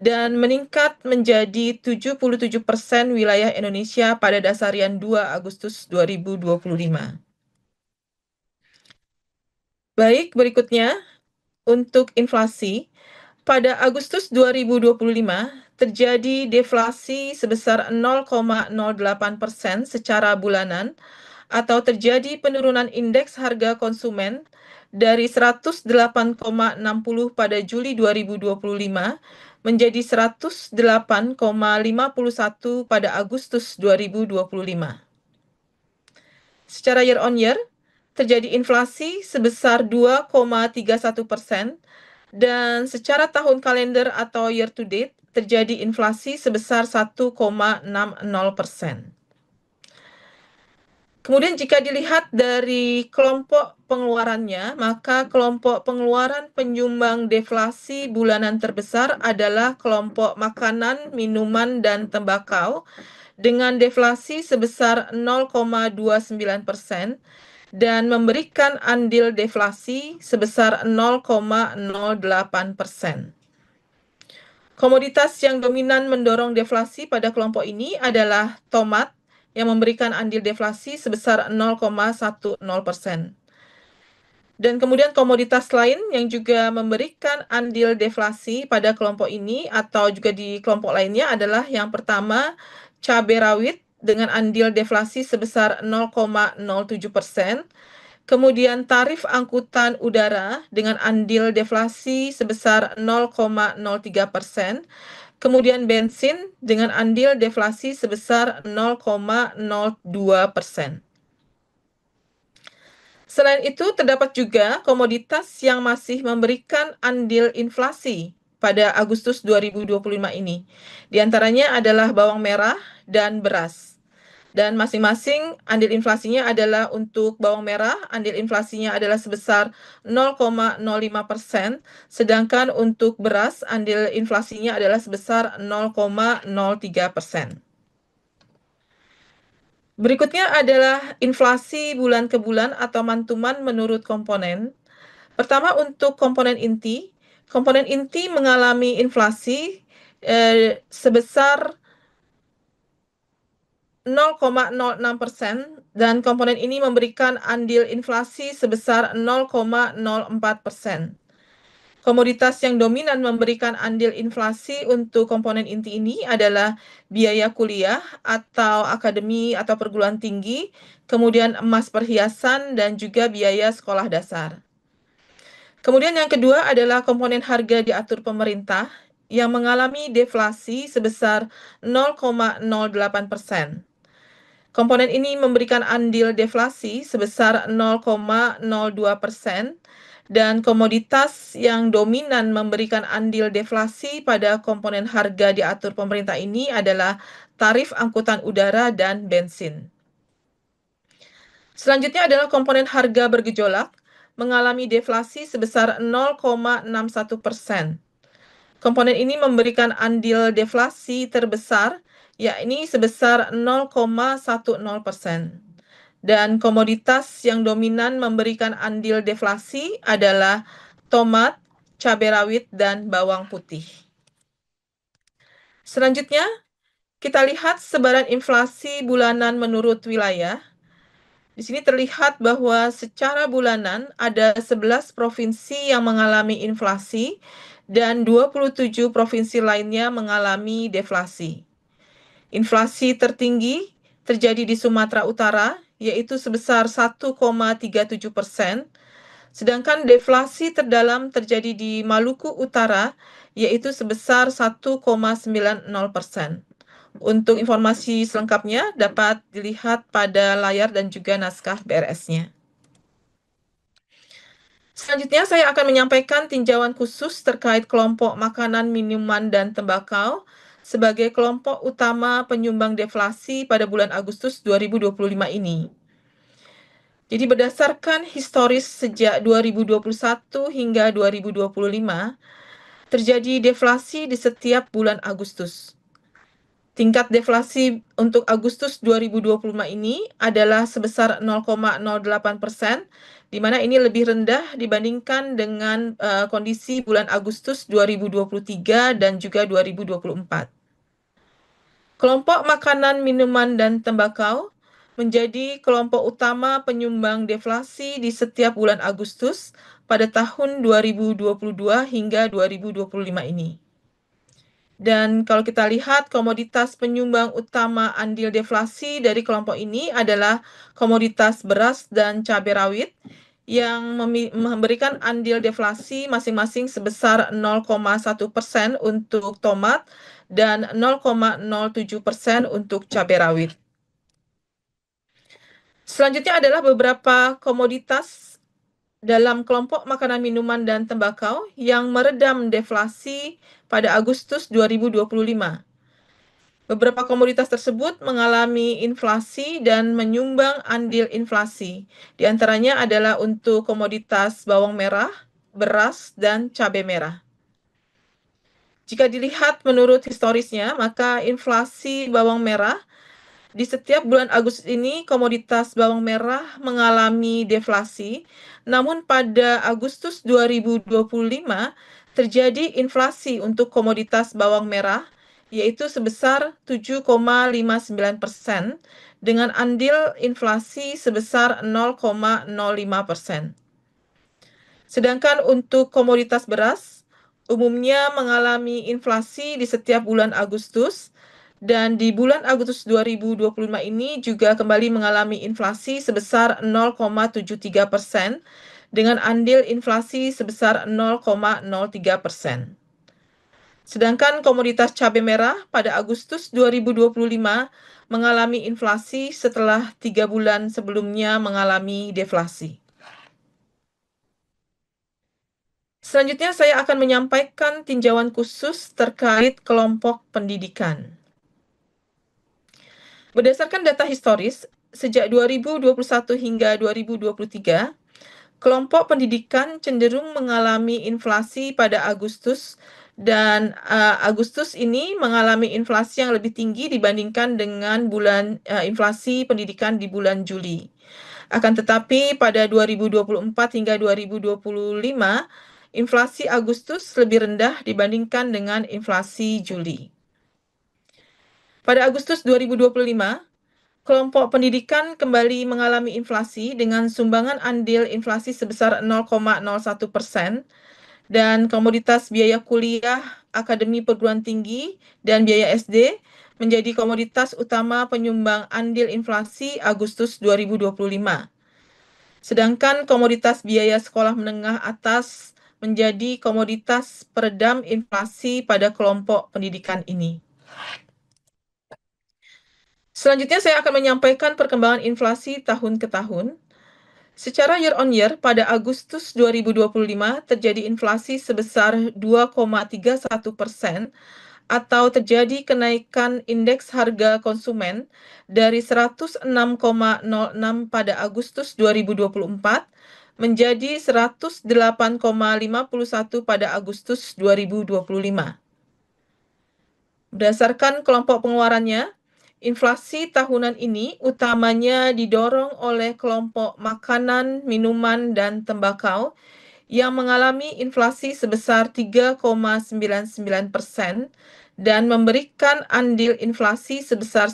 dan meningkat menjadi 77% wilayah Indonesia pada dasarian 2 Agustus 2025. Baik, berikutnya untuk inflasi. Pada Agustus 2025, terjadi deflasi sebesar 0,08% secara bulanan atau terjadi penurunan indeks harga konsumen dari 108,60 pada Juli 2025 menjadi 108,51 pada Agustus 2025. Secara year on year, terjadi inflasi sebesar 2,31%, dan secara tahun kalender atau year to date, terjadi inflasi sebesar 1,60%. Kemudian jika dilihat dari kelompok pengeluarannya, maka kelompok pengeluaran penyumbang deflasi bulanan terbesar adalah kelompok makanan, minuman, dan tembakau dengan deflasi sebesar 0,29% dan memberikan andil deflasi sebesar 0,08%. Komoditas yang dominan mendorong deflasi pada kelompok ini adalah tomat yang memberikan andil deflasi sebesar 0,10%. Dan kemudian komoditas lain yang juga memberikan andil deflasi pada kelompok ini atau juga di kelompok lainnya adalah yang pertama, cabai rawit dengan andil deflasi sebesar 0,07%. Kemudian tarif angkutan udara dengan andil deflasi sebesar 0,03%. Kemudian bensin dengan andil deflasi sebesar 0,02%. Selain itu, terdapat juga komoditas yang masih memberikan andil inflasi pada Agustus 2025 ini. Di antaranya adalah bawang merah dan beras. Dan masing-masing andil inflasinya adalah untuk bawang merah, andil inflasinya adalah sebesar 0,05%, sedangkan untuk beras, andil inflasinya adalah sebesar 0,03%. Berikutnya adalah inflasi bulan ke bulan atau mantuman menurut komponen. Pertama, untuk komponen inti mengalami inflasi sebesar 0,06% dan komponen ini memberikan andil inflasi sebesar 0,04%. Komoditas yang dominan memberikan andil inflasi untuk komponen inti ini adalah biaya kuliah atau akademi atau perguruan tinggi, kemudian emas perhiasan, dan juga biaya sekolah dasar. Kemudian yang kedua adalah komponen harga diatur pemerintah yang mengalami deflasi sebesar 0,08%. Komponen ini memberikan andil deflasi sebesar 0,02%, dan komoditas yang dominan memberikan andil deflasi pada komponen harga diatur pemerintah ini adalah tarif angkutan udara dan bensin. Selanjutnya adalah komponen harga bergejolak mengalami deflasi sebesar 0,61%. Komponen ini memberikan andil deflasi terbesar, yakni sebesar 0,10%. Dan komoditas yang dominan memberikan andil deflasi adalah tomat, cabai rawit, dan bawang putih. Selanjutnya, kita lihat sebaran inflasi bulanan menurut wilayah. Di sini terlihat bahwa secara bulanan ada 11 provinsi yang mengalami inflasi dan 27 provinsi lainnya mengalami deflasi. Inflasi tertinggi terjadi di Sumatera Utara, yaitu sebesar 1,37%, sedangkan deflasi terdalam terjadi di Maluku Utara, yaitu sebesar 1,90%. Untuk informasi selengkapnya dapat dilihat pada layar dan juga naskah BRS-nya. Selanjutnya saya akan menyampaikan tinjauan khusus terkait kelompok makanan, minuman, dan tembakau sebagai kelompok utama penyumbang deflasi pada bulan Agustus 2025 ini. Jadi berdasarkan historis sejak 2021 hingga 2025, terjadi deflasi di setiap bulan Agustus. Tingkat deflasi untuk Agustus 2025 ini adalah sebesar 0,08%, di mana ini lebih rendah dibandingkan dengan kondisi bulan Agustus 2023 dan juga 2024. Kelompok makanan, minuman, dan tembakau menjadi kelompok utama penyumbang deflasi di setiap bulan Agustus pada tahun 2022 hingga 2025 ini. Dan kalau kita lihat komoditas penyumbang utama andil deflasi dari kelompok ini adalah komoditas beras dan cabai rawit yang memberikan andil deflasi masing-masing sebesar 0,1% untuk tomat dan 0,07% untuk cabai rawit. Selanjutnya adalah beberapa komoditas dalam kelompok makanan, minuman, dan tembakau yang meredam deflasi pada Agustus 2025. Beberapa komoditas tersebut mengalami inflasi dan menyumbang andil inflasi. Di antaranya adalah untuk komoditas bawang merah, beras, dan cabai merah. Jika dilihat menurut historisnya, maka inflasi bawang merah di setiap bulan Agustus ini komoditas bawang merah mengalami deflasi, namun pada Agustus 2025 terjadi inflasi untuk komoditas bawang merah, yaitu sebesar 7,59% dengan andil inflasi sebesar 0,05%. Sedangkan untuk komoditas beras, umumnya mengalami inflasi di setiap bulan Agustus, dan di bulan Agustus 2025 ini juga kembali mengalami inflasi sebesar 0,73% dengan andil inflasi sebesar 0,03%. Sedangkan komoditas cabai merah pada Agustus 2025 mengalami inflasi setelah 3 bulan sebelumnya mengalami deflasi. Selanjutnya saya akan menyampaikan tinjauan khusus terkait kelompok pendidikan. Berdasarkan data historis, sejak 2021 hingga 2023, kelompok pendidikan cenderung mengalami inflasi pada Agustus, dan Agustus ini mengalami inflasi yang lebih tinggi dibandingkan dengan bulan inflasi pendidikan di bulan Juli. Akan tetapi pada 2024 hingga 2025, inflasi Agustus lebih rendah dibandingkan dengan inflasi Juli. Pada Agustus 2025, kelompok pendidikan kembali mengalami inflasi dengan sumbangan andil inflasi sebesar 0,01%, dan komoditas biaya kuliah, akademi perguruan tinggi, dan biaya SD menjadi komoditas utama penyumbang andil inflasi Agustus 2025. Sedangkan komoditas biaya sekolah menengah atas menjadi komoditas peredam inflasi pada kelompok pendidikan ini. Selanjutnya saya akan menyampaikan perkembangan inflasi tahun ke tahun. Secara year on year, pada Agustus 2025 terjadi inflasi sebesar 2,31% atau terjadi kenaikan indeks harga konsumen dari 106,06 pada Agustus 2024 menjadi 108,51 pada Agustus 2025. Berdasarkan kelompok pengeluarannya, inflasi tahunan ini utamanya didorong oleh kelompok makanan, minuman, dan tembakau yang mengalami inflasi sebesar 3,99% dan memberikan andil inflasi sebesar